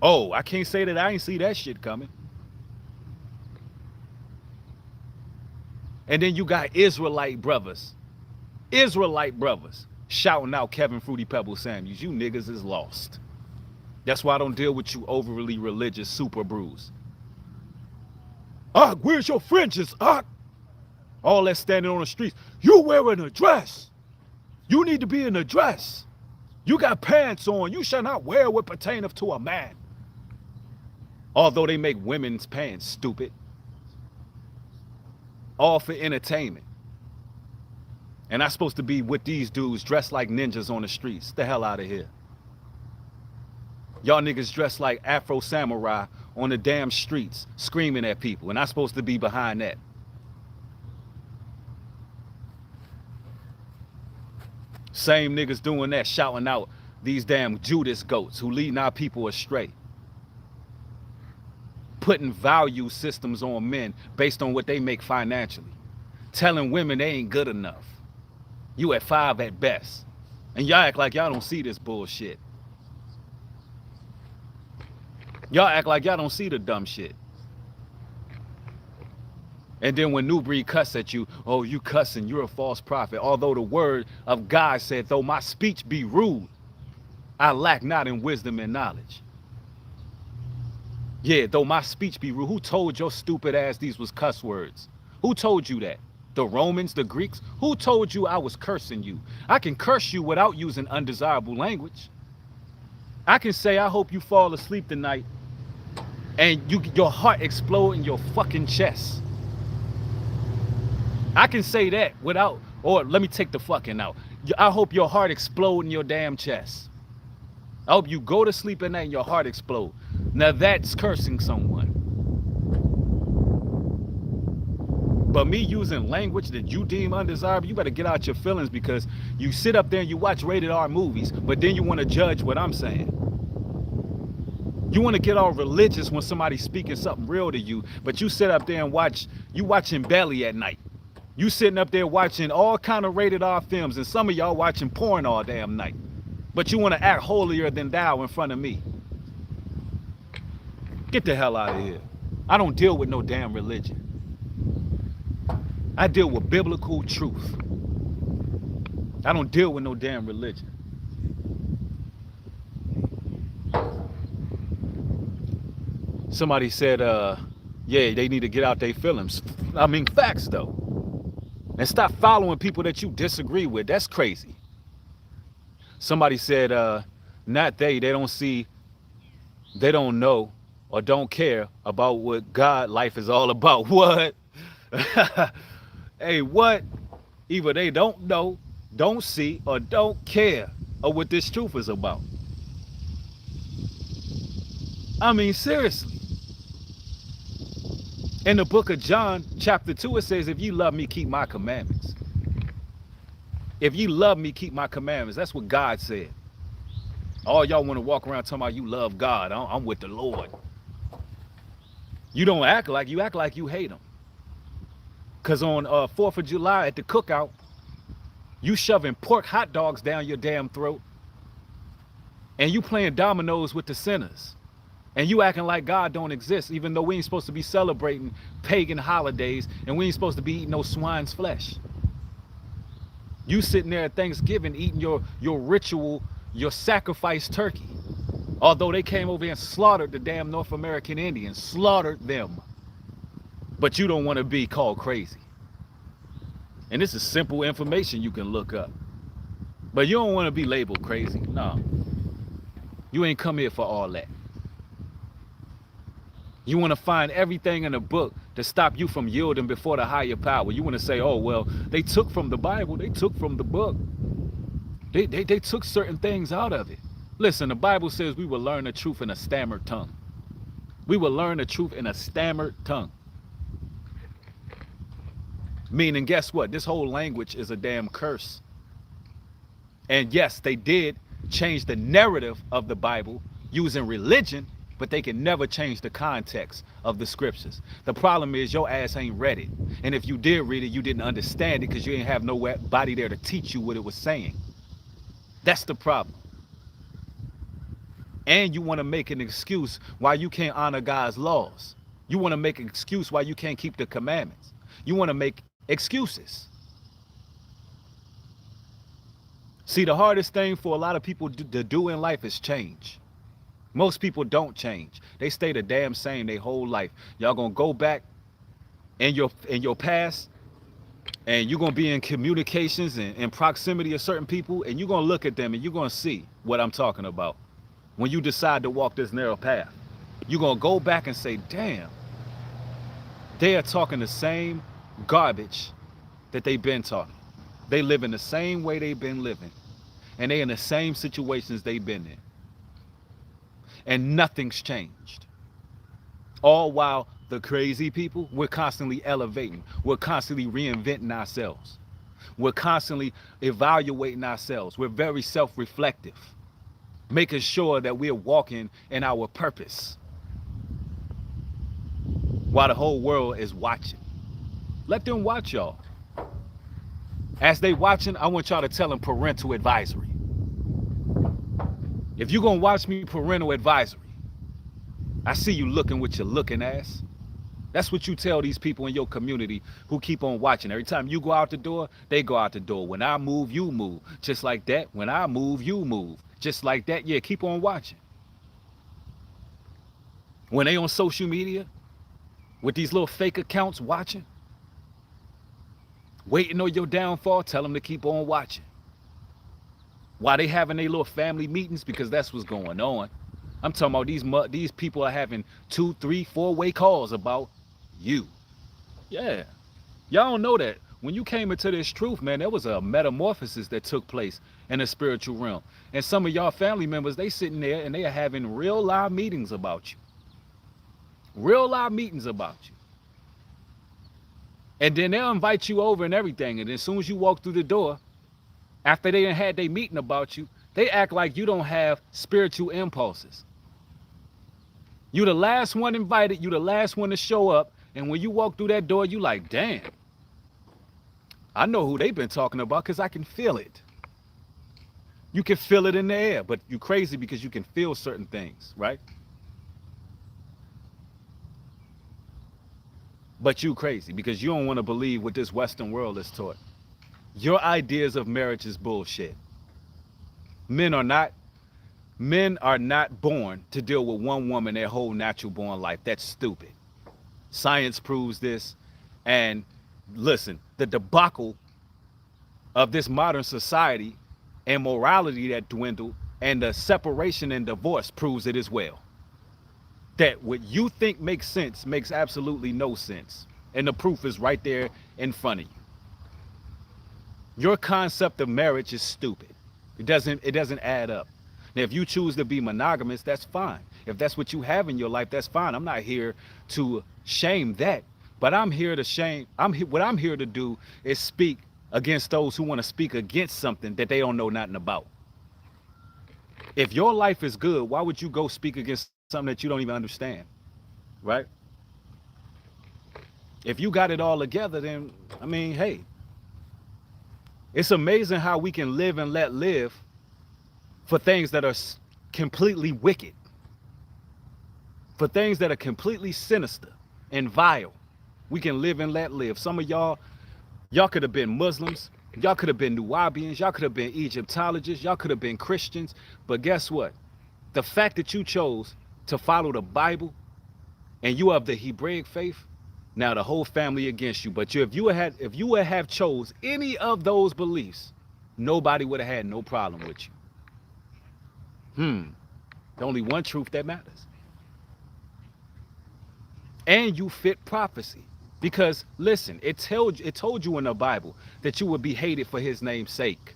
Oh, I can't say that I ain't see that shit coming. And then you got Israelite brothers shouting out Kevin Fruity Pebbles Samuels. You niggas is lost. That's why I don't deal with you overly religious super brews. Where's your fringes? All that standing on the streets. You wearing a dress. You need to be in a dress. You got pants on. You shall not wear what pertaineth to a man. Although they make women's pants stupid. all for entertainment. And I'm supposed to be with these dudes dressed like ninjas on the streets. The hell out of here. Y'all niggas dressed like Afro samurai on the damn streets, screaming at people, and I'm supposed to be behind that. Same niggas doing that, shouting out these damn Judas goats who leading our people astray. Putting value systems on men based on what they make financially. Telling women they ain't good enough. You at 5 at best. And y'all act like y'all don't see this bullshit. Y'all act like y'all don't see the dumb shit. And then when Nubreed cuss at you, oh, you cussing, you're a false prophet. Although the word of God said, though my speech be rude, I lack not in wisdom and knowledge. Yeah, though my speech be rude. Who told your stupid ass these was cuss words? Who told you that? The Romans, the Greeks? Who told you I was cursing you? I can curse you without using undesirable language. I can say, I hope you fall asleep tonight and your heart explode in your fucking chest. I can say that without, or let me take the fucking out. I hope your heart explode in your damn chest. I hope you go to sleep at night and your heart explode. Now that's cursing someone. But me using language that you deem undesirable, you better get out your feelings, because you sit up there and you watch rated R movies, but then you want to judge what I'm saying. You want to get all religious when somebody's speaking something real to you, but you sit up there and watching Belly at night. You sitting up there watching all kind of rated R films, and some of y'all watching porn all damn night. But you want to act holier than thou in front of me. Get the hell out of here. I don't deal with no damn religion. I deal with biblical truth. I don't deal with no damn religion. Somebody said, yeah, they need to get out their feelings. I mean, facts though. And stop following people that you disagree with. That's crazy. Somebody said, not they don't see, they don't know or don't care about what God life is all about. What? Hey, what? Either they don't know, don't see, or don't care of what this truth is about. I mean, seriously. In the book of John, chapter 2, it says, if you love me, keep my commandments. If you love me, keep my commandments. That's what God said. All y'all want to walk around talking about you love God. I'm with the Lord. You don't act like you hate him. Because on 4th of July at the cookout, you shoving pork hot dogs down your damn throat. And you playing dominoes with the sinners. And you acting like God don't exist, even though we ain't supposed to be celebrating pagan holidays and we ain't supposed to be eating no swine's flesh. You sitting there at Thanksgiving eating your ritual, your sacrificed turkey. Although they came over and slaughtered the damn North American Indians, slaughtered them. But you don't want to be called crazy. And this is simple information you can look up. But you don't want to be labeled crazy. No. You ain't come here for all that. You want to find everything in the book to stop you from yielding before the higher power. You want to say, oh, well, they took from the Bible. They took from the book. They took certain things out of it. Listen, the Bible says we will learn the truth in a stammered tongue. We will learn the truth in a stammered tongue. Meaning, guess what? This whole language is a damn curse. And yes, they did change the narrative of the Bible using religion, but they can never change the context of the scriptures. The problem is your ass ain't read it. And if you did read it, you didn't understand it because you ain't have nobody there to teach you what it was saying. That's the problem. And you want to make an excuse why you can't honor God's laws. You want to make an excuse why you can't keep the commandments. You want to make excuses. See, the hardest thing for a lot of people to do in life is change. Most people don't change. They stay the damn same their whole life. Y'all gonna go back in your past, and you're gonna be in communications and in proximity of certain people, and you're gonna look at them and you're gonna see what I'm talking about. When you decide to walk this narrow path, you're gonna go back and say, damn, they are talking the same garbage that they've been talking. They live in the same way they've been living. And they in the same situations they've been in. And nothing's changed. All while the crazy people, we're constantly elevating. We're constantly reinventing ourselves. We're constantly evaluating ourselves. We're very self-reflective, making sure that we're walking in our purpose while the whole world is watching. Let them watch y'all. As they watching, I want y'all to tell them parental advisory. If you're going to watch me, parental advisory. I see you looking with your looking ass. That's what you tell these people in your community who keep on watching. Every time you go out the door, they go out the door. When I move, you move. Just like that. When I move, you move. Just like that. Yeah, keep on watching. When they on social media with these little fake accounts watching, waiting on your downfall, tell them to keep on watching. While they having their little family meetings, because that's what's going on. I'm talking about these people are having 2, 3, 4-way calls about you. Yeah. Y'all don't know that. When you came into this truth, man, there was a metamorphosis that took place in the spiritual realm. And some of y'all family members, they sitting there and they are having real live meetings about you. Real live meetings about you. And then they'll invite you over and everything. And as soon as you walk through the door, after they had their meeting about you, they act like you don't have spiritual impulses. You the last one invited, you the last one to show up, and when you walk through that door, you like, damn, I know who they've been talking about because I can feel it. You can feel it in the air, but you crazy because you can feel certain things, right? But you crazy because you don't want to believe what this Western world is taught. Your ideas of marriage is bullshit. Men are not born to deal with one woman their whole natural born life. That's stupid. Science proves this. And listen, the debacle of this modern society and morality that dwindled and the separation and divorce proves it as well. That what you think makes sense makes absolutely no sense. And the proof is right there in front of you. Your concept of marriage is stupid. It doesn't add up. Now, if you choose to be monogamous, that's fine. If that's what you have in your life, that's fine. I'm not here to shame that, but I'm here to shame. What I'm here to do is speak against those who want to speak against something that they don't know nothing about. If your life is good, why would you go speak against something that you don't even understand, right? If you got it all together, then, I mean, hey, it's amazing how we can live and let live for things that are completely wicked, for things that are completely sinister and vile. We can live and let live. Some of y'all could have been Muslims, y'all could have been Nubians, y'all could have been Egyptologists, y'all could have been Christians, but guess what? The fact that you chose to follow the Bible and you have the Hebraic faith, now the whole family against you. But if you would have chose any of those beliefs, nobody would have had no problem with you. The only one truth that matters. And you fit prophecy. Because listen, it told you in the Bible that you would be hated for his name's sake.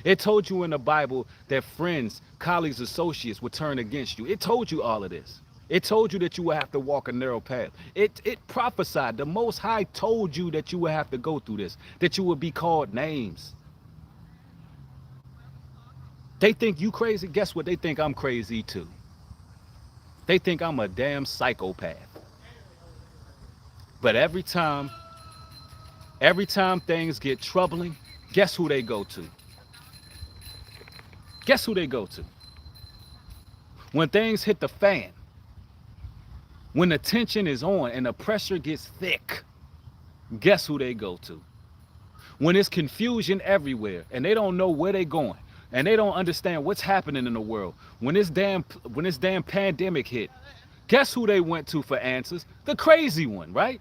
It told you in the Bible that friends, colleagues, associates would turn against you. It told you all of this. It told you that you would have to walk a narrow path. It prophesied. The Most High told you that you would have to go through this, that you would be called names. They think you crazy. Guess what? They think I'm crazy too. They think I'm a damn psychopath. But every time things get troubling, guess who they go to? Guess who they go to? When things hit the fan, when the tension is on and the pressure gets thick, guess who they go to? When it's confusion everywhere and they don't know where they're going and they don't understand what's happening in the world, when this damn pandemic hit, guess who they went to for answers? The crazy one, right?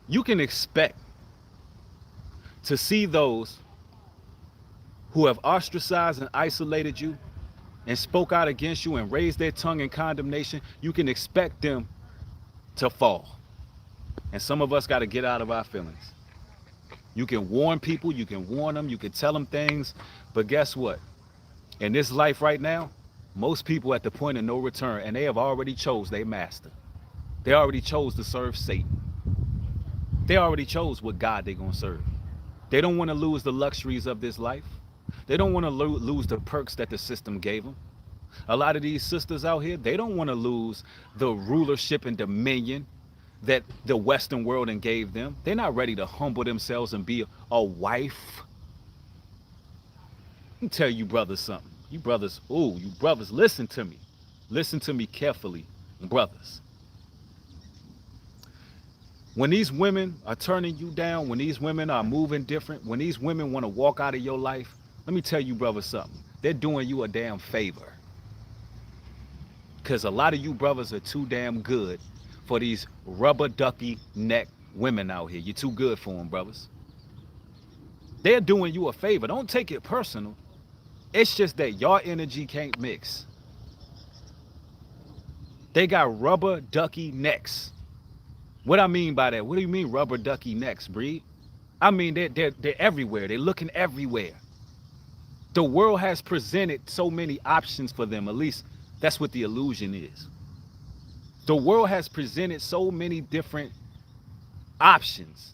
You can expect to see those who have ostracized and isolated you and spoke out against you and raised their tongue in condemnation, you can expect them to fall. And some of us got to get out of our feelings. You can warn people, you can warn them, you can tell them things, but guess what? In this life right now, most people at the point of no return, and they have already chose their master. They already chose to serve Satan. They already chose what God they're going to serve. They don't want to lose the luxuries of this life. They don't want to lose the perks that the system gave them. A lot of these sisters out here, they don't want to lose the rulership and dominion that the Western world and gave them. They're not ready to humble themselves and be a wife. Let me tell you brothers something. You brothers, listen to me. Listen to me carefully, brothers. When these women are turning you down, when these women are moving different, when these women want to walk out of your life, let me tell you brothers something. They're doing you a damn favor. Because a lot of you brothers are too damn good for these rubber ducky neck women out here. You're too good for them, brothers. They're doing you a favor. Don't take it personal. It's just that your energy can't mix. They got rubber ducky necks. What I mean by that? What do you mean rubber ducky necks, Breed? I mean they're everywhere. They're looking everywhere. The world has presented so many options for them. At least that's what the illusion is. The world has presented so many different options,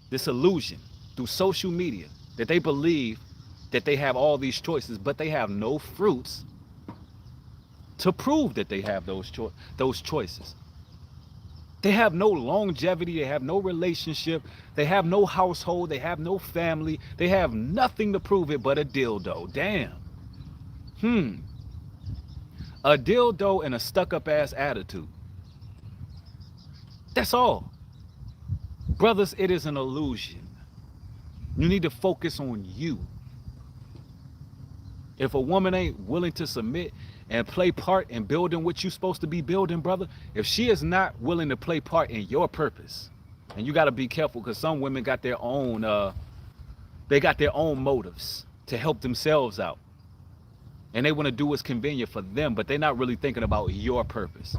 this illusion, through social media, that they believe that they have all these choices, but they have no fruits to prove that they have those choices. They have no longevity, they have no relationship, they have no household, they have no family, they have nothing to prove it but a dildo. Damn. A dildo and a stuck-up ass attitude. That's all. Brothers, it is an illusion. You need to focus on you. If a woman ain't willing to submit and play part in building what you're supposed to be building, brother, if she is not willing to play part in your purpose, and you got to be careful because some women got their own, motives to help themselves out. And they want to do what's convenient for them, but they're not really thinking about your purpose.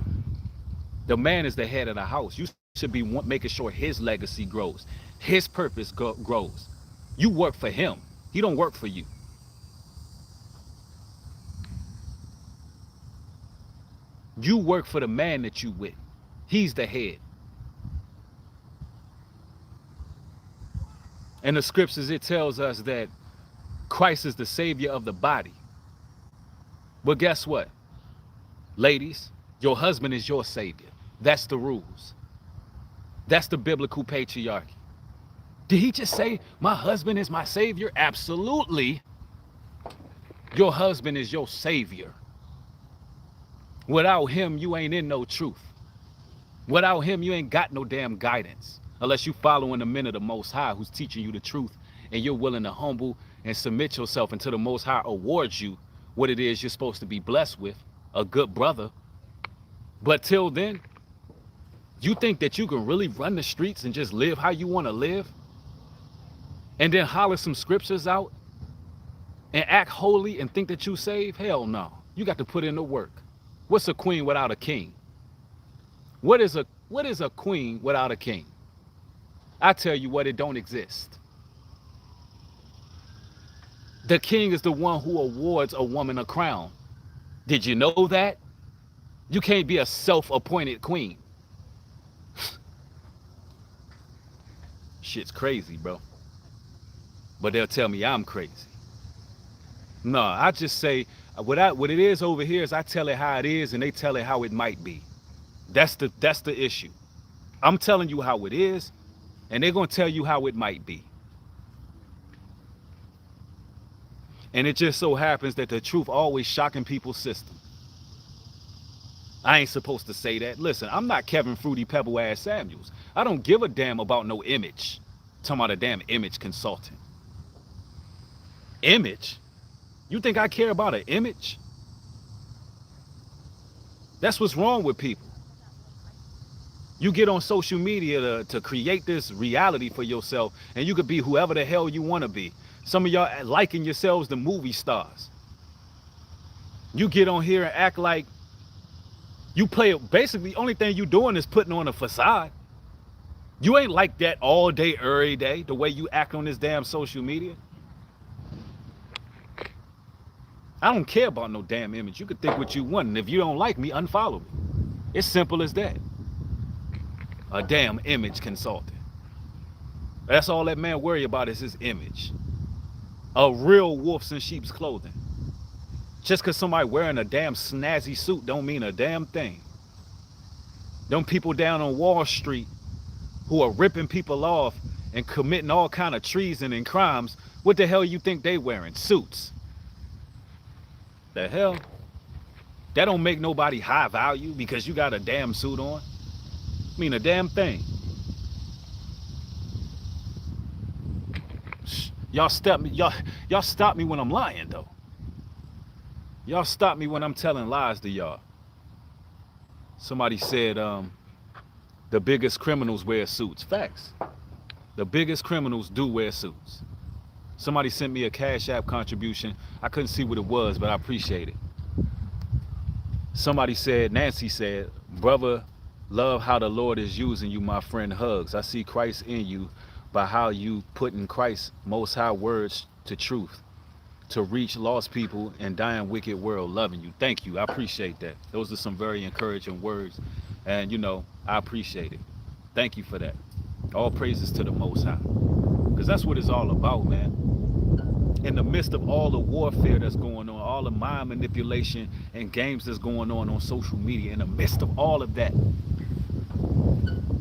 The man is the head of the house. You should be making sure his legacy grows. His purpose grows. You work for him. He don't work for you. You work for the man that you with. He's the head. In the scriptures, it tells us that Christ is the savior of the body. But guess what? Ladies, your husband is your savior. That's the rules. That's the biblical patriarchy. Did he just say, my husband is my savior? Absolutely. Your husband is your savior. Without him, you ain't in no truth. Without him, you ain't got no damn guidance. Unless you following the men of the Most High who's teaching you the truth and you're willing to humble and submit yourself until the Most High awards you what it is you're supposed to be blessed with, a good brother. But till then, you think that you can really run the streets and just live how you want to live? And then holler some scriptures out and act holy and think that you saved? Hell no. You got to put in the work. What's a queen without a king? What is a queen without a king? I tell you what, it don't exist. The king is the one who awards a woman a crown. Did you know that? You can't be a self-appointed queen. Shit's crazy, bro. But they'll tell me I'm crazy. No, I just say, what it is over here is I tell it how it is and they tell it how it might be. That's the issue. I'm telling you how it is and they're going to tell you how it might be. And it just so happens that the truth always shocking people's system. I ain't supposed to say that. Listen, I'm not Kevin Fruity Pebble ass Samuels. I don't give a damn about no image. I'm talking about a damn image consultant. Image? You think I care about an image? That's what's wrong with people. You get on social media to create this reality for yourself and you could be whoever the hell you want to be. Some of y'all liking yourselves the movie stars. You get on here and act like you play it. Basically, only thing you doing is putting on a facade. You ain't like that all day, every day, the way you act on this damn social media. I don't care about no damn image. You can think what you want, and if you don't like me, unfollow me. It's simple as that. A damn image consultant. That's all that man worry about is his image. A real wolf's in sheep's clothing. Just because somebody wearing a damn snazzy suit don't mean a damn thing. Them people down on Wall Street who are ripping people off and committing all kind of treason and crimes, what the hell you think they wearing? Suits. The hell? That don't make nobody high value because you got a damn suit on. I mean a damn thing. Y'all stop me when I'm lying though. Y'all stop me when I'm telling lies to y'all. Somebody said the biggest criminals wear suits. Facts. The biggest criminals do wear suits. Somebody sent me a Cash App contribution. I couldn't see what it was, but I appreciate it. Somebody said, Nancy said, brother, love how the Lord is using you, my friend. Hugs. I see Christ in you by how you putting Christ's most high words to truth to reach lost people in dying wicked world. Loving you. Thank you. I appreciate that. Those are some very encouraging words. And, you know, I appreciate it. Thank you for that. All praises to the Most High. Because that's what it's all about, man. In the midst of all the warfare that's going on, all the mind manipulation and games that's going on social media, in the midst of all of that,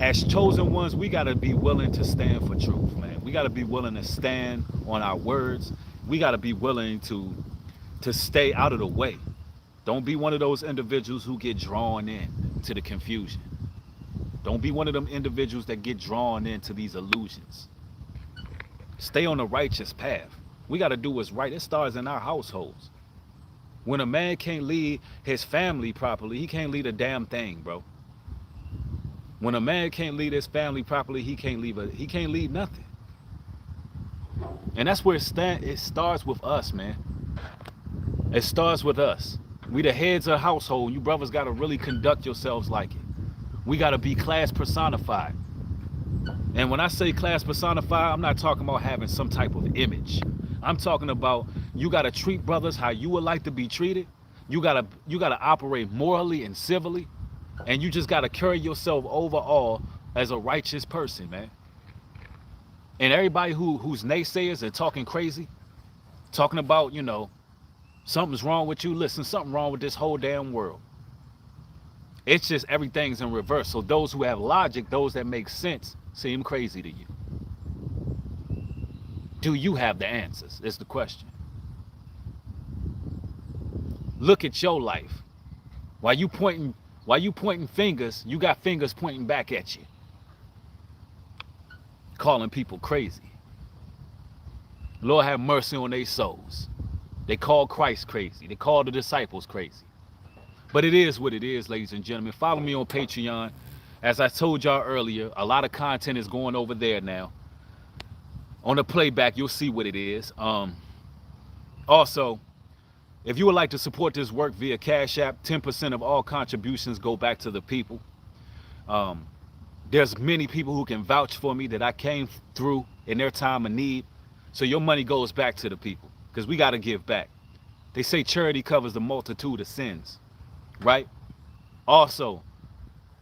as chosen ones, we got to be willing to stand for truth, man. We got to be willing to stand on our words. We got to be willing to stay out of the way. Don't be one of those individuals who get drawn in to the confusion. Don't be one of them individuals that get drawn into these illusions. Stay on the righteous path. We got to do what's right. It starts in our households. When a man can't lead his family properly, he can't lead a damn thing, bro. When a man can't lead his family properly, he can't lead nothing. And that's where it starts with us, man. It starts with us. We the heads of the household. You brothers got to really conduct yourselves like it. We got to be class personified. And when I say class personified, I'm not talking about having some type of image. I'm talking about you got to treat brothers how you would like to be treated. You got to operate morally and civilly. And you just got to carry yourself overall as a righteous person, man. And everybody who's naysayers and talking crazy, talking about, you know, something's wrong with you. Listen, something wrong with this whole damn world. It's just everything's in reverse. So those who have logic, those that make sense, seem crazy to you. Do you have the answers? Is the question. Look at your life. While you pointing fingers, you got fingers pointing back at you. Calling people crazy. Lord have mercy on their souls. They call Christ crazy. They call the disciples crazy. But it is what it is, ladies and gentlemen. Follow me on Patreon. As I told y'all earlier, a lot of content is going over there now. On the playback, you'll see what it is. Also, if you would like to support this work via Cash App, 10% of all contributions go back to the people. There's many people who can vouch for me that I came through in their time of need. So your money goes back to the people because we got to give back. They say charity covers the multitude of sins, right? Also,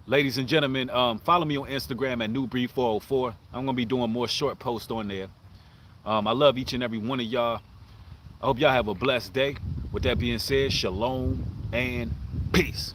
ladies and gentlemen, follow me on Instagram at Nubreed404. I'm going to be doing more short posts on there. I love each and every one of y'all. I hope y'all have a blessed day. With that being said, shalom and peace.